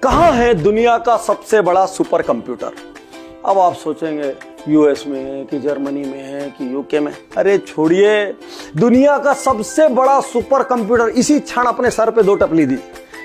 कहां है दुनिया का सबसे बड़ा सुपर कंप्यूटर? अब आप सोचेंगे यूएस में है कि जर्मनी में है कि यूके में। अरे छोड़िए, दुनिया का सबसे बड़ा सुपर कंप्यूटर इसी क्षण अपने सर पे 2 टपली दी,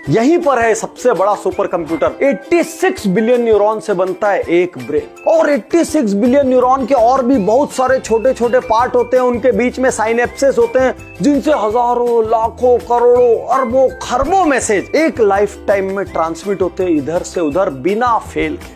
यहीं पर है सबसे बड़ा सुपर कंप्यूटर। 86 बिलियन न्यूरॉन से बनता है एक ब्रेन, और 86 बिलियन न्यूरॉन के और भी बहुत सारे छोटे छोटे पार्ट होते हैं, उनके बीच में साइनेप्सेस होते हैं, जिनसे हजारों लाखों करोड़ों अरबों खरबों मैसेज एक लाइफ टाइम में ट्रांसमिट होते हैं इधर से उधर बिना फेल के।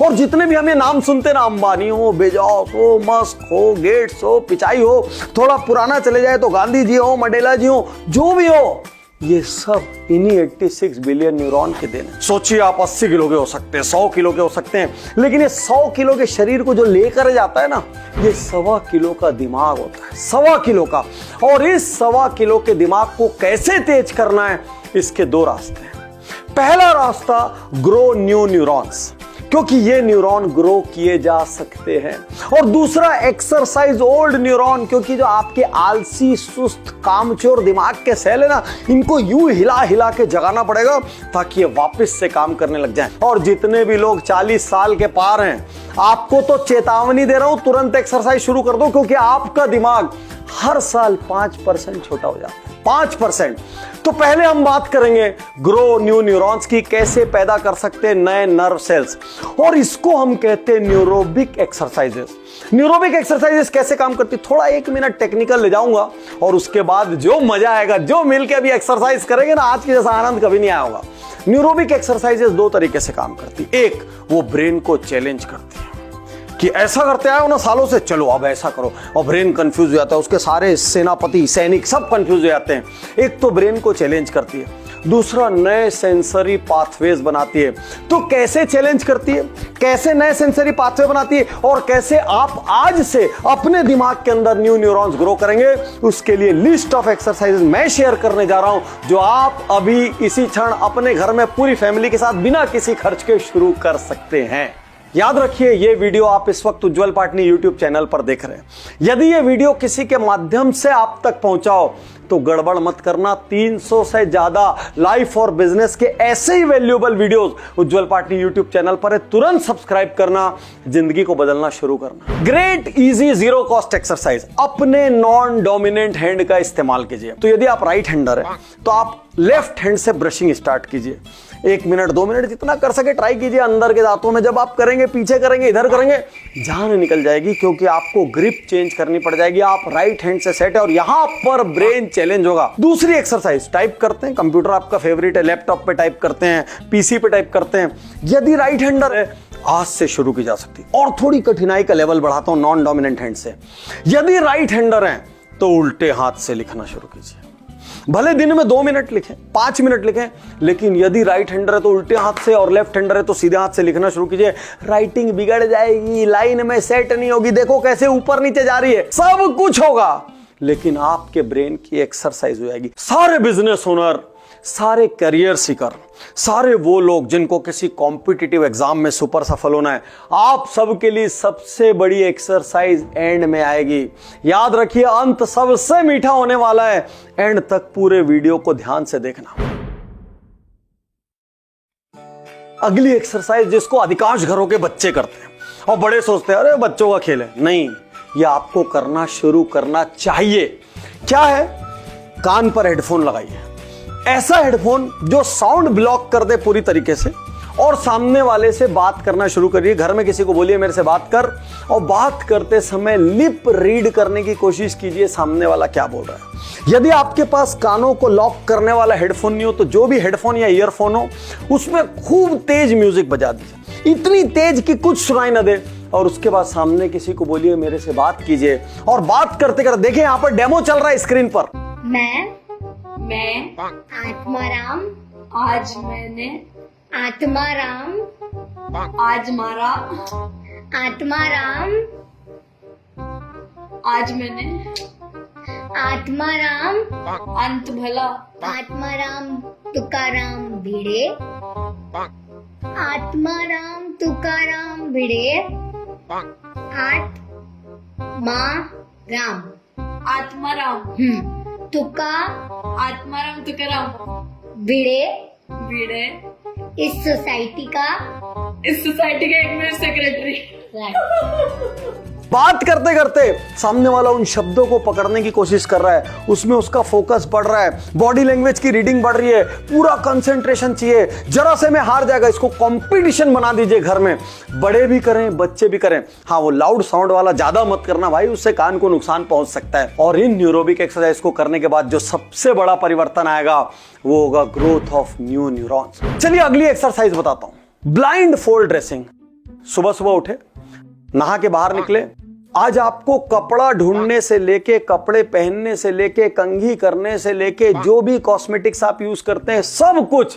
और जितने भी हमें नाम सुनते ना, अंबानी हो, बेजोस हो, मस्क हो, गेट्स हो, पिचाई हो, थोड़ा पुराना चले जाए तो गांधी जी हो, मंडेला जी हो, जो भी हो, ये सब इन्हीं 86 बिलियन न्यूरॉन के देन है। सोचिए आप 80 किलो के हो सकते हैं, 100 किलो के हो सकते हैं, लेकिन ये 100 किलो के शरीर को जो लेकर जाता है ना, ये 1.25 किलो का दिमाग होता है, 1.25 किलो का। और इस 1.25 किलो के दिमाग को कैसे तेज करना है, इसके 2 रास्ते हैं। पहला रास्ता, ग्रो न्यू न्यूरॉन्स, क्योंकि ये न्यूरॉन ग्रो किए जा सकते हैं। और दूसरा, एक्सरसाइज ओल्ड न्यूरॉन, क्योंकि जो आपके आलसी सुस्त कामचोर दिमाग के सेल है ना, इनको यूं हिला हिला के जगाना पड़ेगा ताकि ये वापस से काम करने लग जाएं। और जितने भी लोग 40 साल के पार हैं, आपको तो चेतावनी दे रहा हूं, तुरंत एक्सरसाइज शुरू कर दो, क्योंकि आपका दिमाग हर साल 5% छोटा हो जाता है, 5%। तो पहले हम बात करेंगे ग्रो न्यू न्यूरॉन्स की, कैसे पैदा कर सकते हैं नए नर्व सेल्स, और इसको हम कहते हैं न्यूरोबिक एक्सरसाइजेस। न्यूरोबिक एक्सरसाइजेस कैसे काम करती, थोड़ा 1 मिनट टेक्निकल ले जाऊंगा, और उसके बाद जो मजा आएगा, जो मिलके अभी एक्सरसाइज करेंगे ना, आज के जैसा आनंद कभी नहीं आया होगा। न्यूरोबिक एक्सरसाइजेस 2 तरीके से काम करती। एक, वो ब्रेन को चैलेंज करती है कि ऐसा करते आए हो ना सालों से, चलो अब ऐसा करो, और ब्रेन कंफ्यूज हो जाता है, उसके सारे सेनापति सैनिक सब कंफ्यूज हो जाते हैं। एक तो ब्रेन को चैलेंज करती है, दूसरा नए सेंसरी पाथवेज बनाती है। तो कैसे चैलेंज करती है, कैसे नए सेंसरी पाथवे बनाती है, और कैसे आप आज से अपने दिमाग के अंदर न्यू न्यूरॉन्स ग्रो करेंगे, उसके लिए लिस्ट ऑफ एक्सरसाइजेस मैं शेयर करने जा रहा हूं, जो आप अभी इसी क्षण अपने घर में पूरी फैमिली के साथ बिना किसी खर्च के शुरू कर सकते हैं। याद रखिए, ये वीडियो आप इस वक्त उज्जवल पाटनी यूट्यूब चैनल पर देख रहे हैं। यदि ये वीडियो किसी के माध्यम से आप तक पहुंचाओ तो गड़बड़ मत करना। 300 से ज्यादा लाइफ और बिजनेस के ऐसे ही वैल्यूएबल वीडियोस उज्जवल पाटनी यूट्यूब चैनल पर है, तुरंत सब्सक्राइब करना, जिंदगी को बदलना शुरू करना। Great easy zero cost exercise, अपने नॉन डोमिनेंट हैंड का इस्तेमाल कीजिए। तो यदि आप राइट हैंडर है तो आप लेफ्ट हैंड से ब्रशिंग स्टार्ट कीजिए। 1 मिनट 2 मिनट जितना कर सके ट्राई कीजिए अंदर के दांतों में। जब आप करेंगे, पीछे करेंगे, इधर करेंगे, जान निकल जाएगी, क्योंकि आपको ग्रिप चेंज करनी पड़ जाएगी। आप राइट हैंड से सेट है और यहां पर ब्रेन चैलेंज होगा। दूसरी एक्सरसाइज, टाइप करते हैं, कंप्यूटर आपका फेवरेट है, लैपटॉप पे टाइप करते हैं, पीसी पे टाइप करते हैं। यदि राइट हैंडर है, आज से शुरू की जा सकती है। और थोड़ी कठिनाई का लेवल बढ़ाता हूं नॉन डोमिनेंट हैंड से। यदि राइट हैंडर है तो उल्टे हाथ से लिखना शुरू कीजिए। भले दिन में 2 मिनट लिखें, 5 मिनट लिखें, लेकिन यदि राइट हैंडर है तो उल्टे हाथ से, और लेफ्ट हैंडर है तो सीधे हाथ से लिखना शुरू कीजिए। राइटिंग बिगड़ जाएगी, लाइन में सेट नहीं होगी, देखो कैसे ऊपर नीचे जा रही है, सब कुछ होगा, लेकिन आपके ब्रेन की एक्सरसाइज हो जाएगी। सारे बिजनेस ओनर, सारे करियर सीकर, सारे वो लोग जिनको किसी कॉम्पिटिटिव एग्जाम में सुपर सफल होना है, आप सबके लिए सबसे बड़ी एक्सरसाइज एंड में आएगी। याद रखिए, अंत सबसे मीठा होने वाला है, एंड तक पूरे वीडियो को ध्यान से देखना। अगली एक्सरसाइज, जिसको अधिकांश घरों के बच्चे करते हैं, और बड़े सोचते हैं अरे बच्चों का खेल है, नहीं, यह आपको करना शुरू करना चाहिए। क्या है? कान पर हेडफोन लगाइए, ऐसा हेडफोन जो साउंड ब्लॉक कर दे पूरी तरीके से, और सामने वाले से बात करना शुरू करिए। घर में किसी को बोलिए मेरे से बात कर, और बात करते समय लिप रीड करने की कोशिश कीजिए सामने वाला क्या बोल रहा है। यदि आपके पास कानों को लॉक करने वाला हेडफोन नहीं हो तो जो भी हेडफोन या ईयरफोन हो उसमें खूब तेज म्यूजिक बजा दीजिए, इतनी तेज कि कुछ सुनाई ना दे, और उसके बाद सामने किसी को बोलिए मेरे से बात कीजिए। और बात करते करते देखिए, यहां पर डेमो चल रहा है स्क्रीन पर। मैं आत्माराम, आज मैंने आत्माराम, आज मारा आत्माराम, आज मैंने आत्माराम, अंत भला आत्माराम तुकाराम भिड़े, आत्माराम तुकाराम भिड़े, आत्माराम तुका, आत्माराम तुकाराम भिड़े, भिड़े, इस सोसाइटी का एक मिनट सेक्रेटरी। बात करते करते सामने वाला उन शब्दों को पकड़ने की कोशिश कर रहा है, उसमें उसका फोकस बढ़ रहा है, बॉडी लैंग्वेज की रीडिंग बढ़ रही है, पूरा कंसंट्रेशन चाहिए, जरा से में हार जाएगा। इसको कंपटीशन बना दीजिए घर में, बड़े भी करें बच्चे भी करें। हाँ, वो लाउड साउंड वाला ज्यादा मत करना भाई, उससे कान को नुकसान पहुंच सकता है। और इन न्यूरोबिक एक्सरसाइज को करने के बाद जो सबसे बड़ा परिवर्तन आएगा वो होगा ग्रोथ ऑफ न्यू न्यूरॉन्स। चलिए अगली एक्सरसाइज बताता हूं, ब्लाइंड फोल्ड ड्रेसिंग। सुबह सुबह उठे, नहा के बाहर निकले, आज आपको कपड़ा ढूंढने से लेके, कपड़े पहनने से लेके, कंघी करने से लेके, जो भी कॉस्मेटिक्स आप यूज करते हैं सब कुछ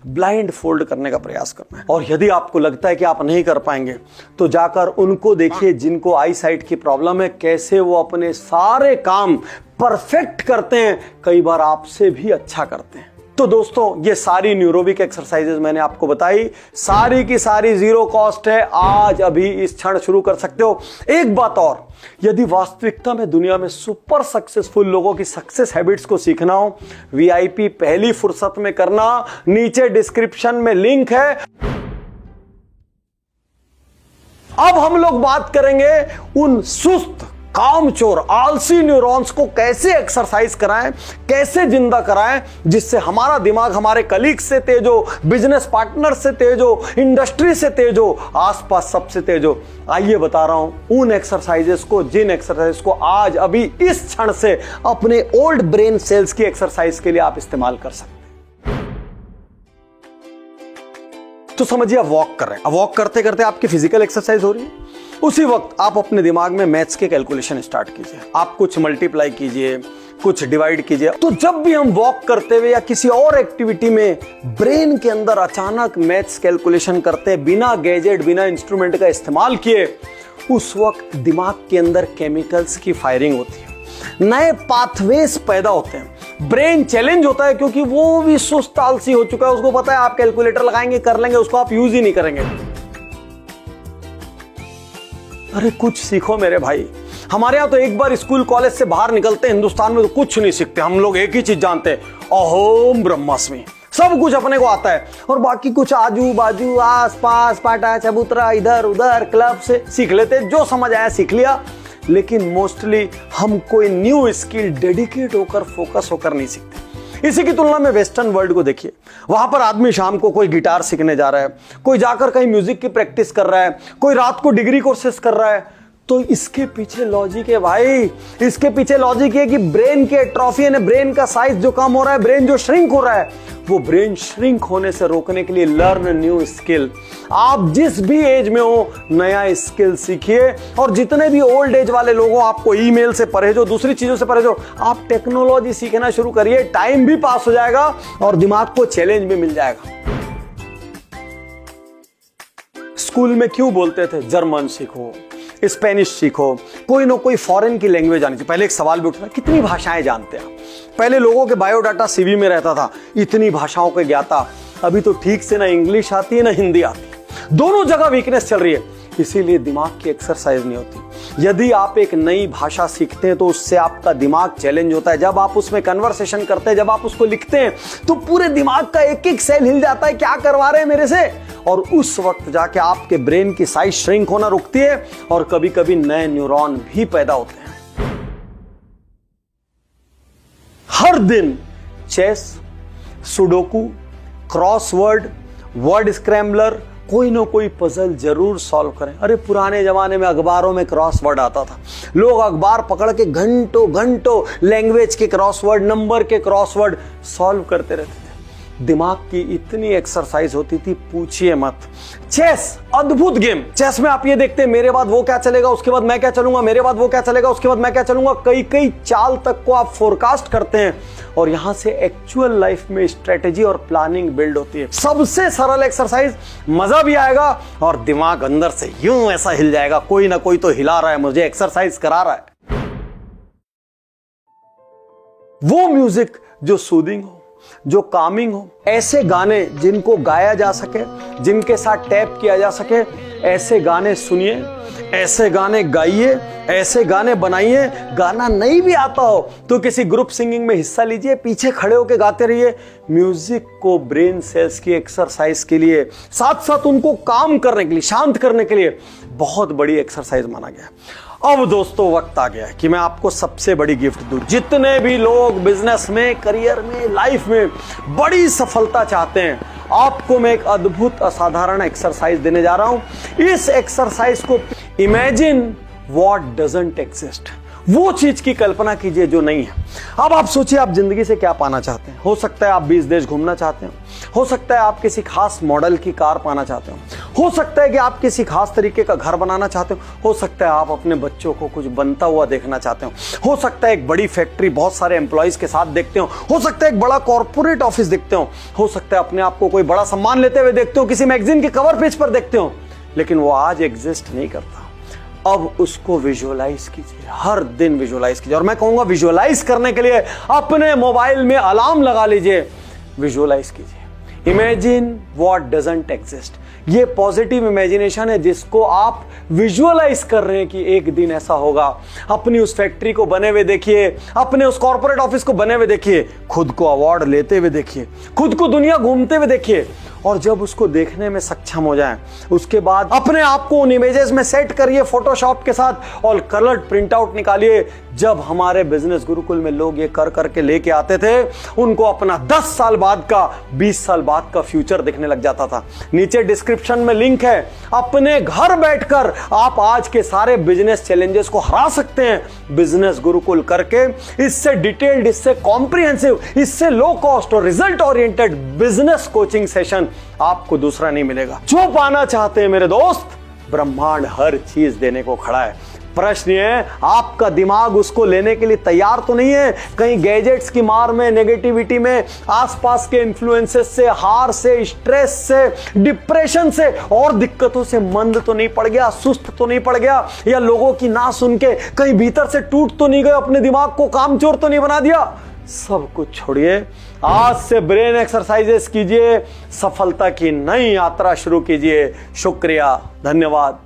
ब्लाइंड फोल्ड करने का प्रयास करना है। और यदि आपको लगता है कि आप नहीं कर पाएंगे तो जाकर उनको देखिए जिनको आई साइट की प्रॉब्लम है, कैसे वो अपने सारे काम परफेक्ट करते हैं, कई बार आपसे भी अच्छा करते हैं। तो दोस्तों, ये सारी न्यूरोबिक एक्सरसाइजेज मैंने आपको बताई, सारी की सारी जीरो कॉस्ट है, आज अभी इस क्षण शुरू कर सकते हो। एक बात और, यदि वास्तविकता में दुनिया में सुपर सक्सेसफुल लोगों की सक्सेस हैबिट्स को सीखना हो, वीआईपी पहली फुर्सत में करना, नीचे डिस्क्रिप्शन में लिंक है। अब हम लोग बात करेंगे उन सुस्त, कामचोर, आलसी न्यूरॉन्स को कैसे एक्सरसाइज कराएं, कैसे जिंदा कराएं, जिससे हमारा दिमाग हमारे कलीग से तेज हो, बिजनेस पार्टनर से तेज हो, इंडस्ट्री से तेज हो, आसपास सबसे तेज हो। आइए बता रहा हूं उन एक्सरसाइजेस को, जिन एक्सरसाइज को आज अभी इस क्षण से अपने ओल्ड ब्रेन सेल्स की एक्सरसाइज के लिए आप इस्तेमाल कर सकते हैं। तो समझिए, आप वॉक कर रहे हैं, अब वॉक करते करते आपकी फिजिकल एक्सरसाइज हो रही है, उसी वक्त आप अपने दिमाग में मैथ्स के कैलकुलेशन स्टार्ट कीजिए। आप कुछ मल्टीप्लाई कीजिए, कुछ डिवाइड कीजिए। तो जब भी हम वॉक करते हुए या किसी और एक्टिविटी में ब्रेन के अंदर अचानक मैथ्स कैलकुलेशन करते हैं, बिना गैजेट, बिना इंस्ट्रूमेंट का इस्तेमाल किए, उस वक्त दिमाग के अंदर केमिकल्स की फायरिंग होती है, नए पाथवेज पैदा होते हैं, ब्रेन चैलेंज होता है, क्योंकि वो भी सुस्त, आलसी हो चुका है। उसको पता है आप कैलकुलेटर लगाएंगे, कर लेंगे, उसको आप यूज ही नहीं करेंगे। अरे कुछ सीखो मेरे भाई। हमारे यहां तो एक बार स्कूल कॉलेज से बाहर निकलते हैं, हिंदुस्तान में तो कुछ नहीं सीखते। हम लोग एक ही चीज जानते हैं, अहोम ब्रह्मास्मि। सब कुछ अपने को आता है और बाकी कुछ आजू बाजू, आस पास, पाटा चबूतरा, इधर उधर क्लब से सीख लेते, जो समझ आया सीख लिया। लेकिन मोस्टली हम कोई न्यू स्किल डेडिकेट होकर, फोकस होकर नहीं सीखते। इसी की तुलना में वेस्टर्न वर्ल्ड को देखिए, वहां पर आदमी शाम को कोई गिटार सीखने जा रहा है, कोई जाकर कहीं म्यूजिक की प्रैक्टिस कर रहा है, कोई रात को डिग्री कोर्सेस कर रहा है। तो इसके पीछे लॉजिक है भाई, इसके पीछे लॉजिक है कि ब्रेन के एट्रोफी यानी ब्रेन का साइज जो कम हो रहा है, ब्रेन जो श्रिंक हो रहा है, वो ब्रेन श्रिंक होने से रोकने के लिए लर्न न्यू स्किल। आप जिस भी एज में हो, नया स्किल सीखिए। और जितने भी ओल्ड एज वाले लोग हो, आपको ईमेल से परहेज हो, दूसरी चीजों से परहेज हो, आप टेक्नोलॉजी सीखना शुरू करिए। टाइम भी पास हो जाएगा और दिमाग को चैलेंज भी मिल जाएगा। स्कूल में क्यों बोलते थे जर्मन सीखो, स्पेनिश सीखो, कोई ना कोई फॉरेन की लैंग्वेज आनी चाहिए। पहले एक सवाल भी उठता था, कितनी भाषाएं जानते हैं आप? पहले लोगों के बायोडाटा सीवी में रहता था, इतनी भाषाओं के ज्ञाता। अभी तो ठीक से ना इंग्लिश आती है ना हिंदी आती है, दोनों जगह वीकनेस चल रही है, इसीलिए दिमाग की एक्सरसाइज नहीं होती। यदि आप एक नई भाषा सीखते हैं तो उससे आपका दिमाग चैलेंज होता है। जब आप उसमें कन्वर्सेशन करते हैं, जब आप उसको लिखते हैं, तो पूरे दिमाग का एक एक सेल हिल जाता है, क्या करवा रहे हैं मेरे से। और उस वक्त जाके आपके ब्रेन की साइज श्रिंक होना रुकती है और कभी कभी नए न्यूरॉन भी पैदा होते हैं। हर दिन chess, sudoku, crossword, word scrambler, कोई ना कोई पजल जरूर सॉल्व करें। अरे पुराने जमाने में अखबारों में क्रॉसवर्ड आता था, लोग अखबार पकड़ के घंटों घंटों लैंग्वेज के क्रॉसवर्ड, नंबर के क्रॉसवर्ड सॉल्व करते रहते थे। दिमाग की इतनी एक्सरसाइज होती थी, पूछिए मत। चेस अद्भुत गेम। चेस में आप ये देखते हैं, मेरे बाद वो क्या चलेगा, उसके बाद मैं क्या चलूंगा, मेरे बाद वो क्या चलेगा, उसके बाद मैं क्या चलूंगा। कई कई चाल तक को आप फोरकास्ट करते हैं और यहां से एक्चुअल लाइफ में स्ट्रेटेजी और प्लानिंग बिल्ड होती है। सबसे सरल एक्सरसाइज, मजा भी आएगा और दिमाग अंदर से यूं ऐसा हिल जाएगा, कोई ना कोई तो हिला रहा है, मुझे एक्सरसाइज करा रहा है। वो म्यूजिक जो सूदिंग हो, जो कामिंग हो, ऐसे गाने जिनको गाया जा सके, जिनके साथ टैप किया जा सके, ऐसे गाने सुनिए, ऐसे गाने गाइए, ऐसे गाने बनाइए। गाना नहीं भी आता हो तो किसी ग्रुप सिंगिंग में हिस्सा लीजिए, पीछे खड़े होकर गाते रहिए। म्यूजिक को ब्रेन सेल्स की एक्सरसाइज के लिए, साथ साथ उनको काम करने के लिए, शांत करने के लिए बहुत बड़ी एक्सरसाइज माना गया। अब दोस्तों वक्त आ गया है कि मैं आपको सबसे बड़ी गिफ्ट दूं। जितने भी लोग बिजनेस में, करियर में, लाइफ में बड़ी सफलता चाहते हैं, आपको मैं एक अद्भुत असाधारण एक्सरसाइज देने जा रहा हूं। इस एक्सरसाइज को इमेजिन व्हाट डजंट एग्जिस्ट, वो चीज की कल्पना कीजिए जो नहीं है। अब आप सोचिए आप जिंदगी से क्या पाना चाहते हैं। हो सकता है आप 20 देश घूमना चाहते हो सकता है आप किसी खास मॉडल की कार पाना चाहते हो सकता है कि आप किसी खास तरीके का घर बनाना चाहते हो सकता है आप अपने बच्चों को कुछ बनता हुआ देखना चाहते हो सकता है एक बड़ी फैक्ट्री बहुत सारे एम्प्लॉइज के साथ देखते हो सकता है एक बड़ा कॉर्पोरेट ऑफिस देखते हो सकता है अपने आप को कोई बड़ा सम्मान लेते हुए देखते हो, किसी मैगजीन के कवर पेज पर देखते हो, लेकिन वो आज एग्जिस्ट नहीं करता। अब उसको विजुअलाइज कीजिए, हर दिन विजुअलाइज कीजिए। और मैं कहूंगा विजुअलाइज करने के लिए अपने मोबाइल में अलार्म लगा लीजिए, विजुअलाइज कीजिए। इमेजिन व्हाट डजंट एग्जिस्ट, ये पॉजिटिव इमेजिनेशन है जिसको आप विजुअलाइज कर रहे हैं कि एक दिन ऐसा होगा। अपनी उस फैक्ट्री को बने हुए देखिए, अपने उस कॉर्पोरेट ऑफिस को बने हुए देखिए, खुद को अवार्ड लेते हुए देखिए, खुद को दुनिया घूमते हुए देखिए। और जब उसको देखने में सक्षम हो जाएं, उसके बाद अपने आप को उन इमेजेस में सेट करिए फोटोशॉप के साथ और कलर्ड प्रिंट आउट निकालिए। जब हमारे बिजनेस गुरुकुल में लोग ये कर करके लेके आते थे, उनको अपना 10 साल बाद का, 20 साल बाद का फ्यूचर दिखने लग जाता था। नीचे डिस्क्रिप्शन में लिंक है, अपने घर बैठकर आप आज के सारे बिजनेस चैलेंजेस को हरा सकते हैं बिजनेस गुरुकुल करके। इससे डिटेल्ड, इससे कॉम्प्रिहेंसिव, इससे लो कॉस्ट और result oriented business coaching session आपको दूसरा नहीं मिलेगा। जो पाना चाहते हैं मेरे दोस्त, ब्रह्मांड हर चीज देने को खड़ा है। प्रश्न ये है, आपका दिमाग उसको लेने के लिए तैयार तो नहीं है। कहीं गैजेट्स की मार में, नेगेटिविटी में, आसपास के इन्फ्लुएंसेस से, हार से, स्ट्रेस से, डिप्रेशन से और दिक्कतों से मंद तो नहीं पड़ गया, सुस्त तो नहीं पड़ गया, या लोगों की ना सुन के कहीं भीतर से टूट तो नहीं गए, अपने दिमाग को कामचोर तो नहीं बना दिया। सब कुछ छोड़िए, आज से ब्रेन एक्सरसाइजेस कीजिए, सफलता की नई यात्रा शुरू कीजिए। शुक्रिया, धन्यवाद।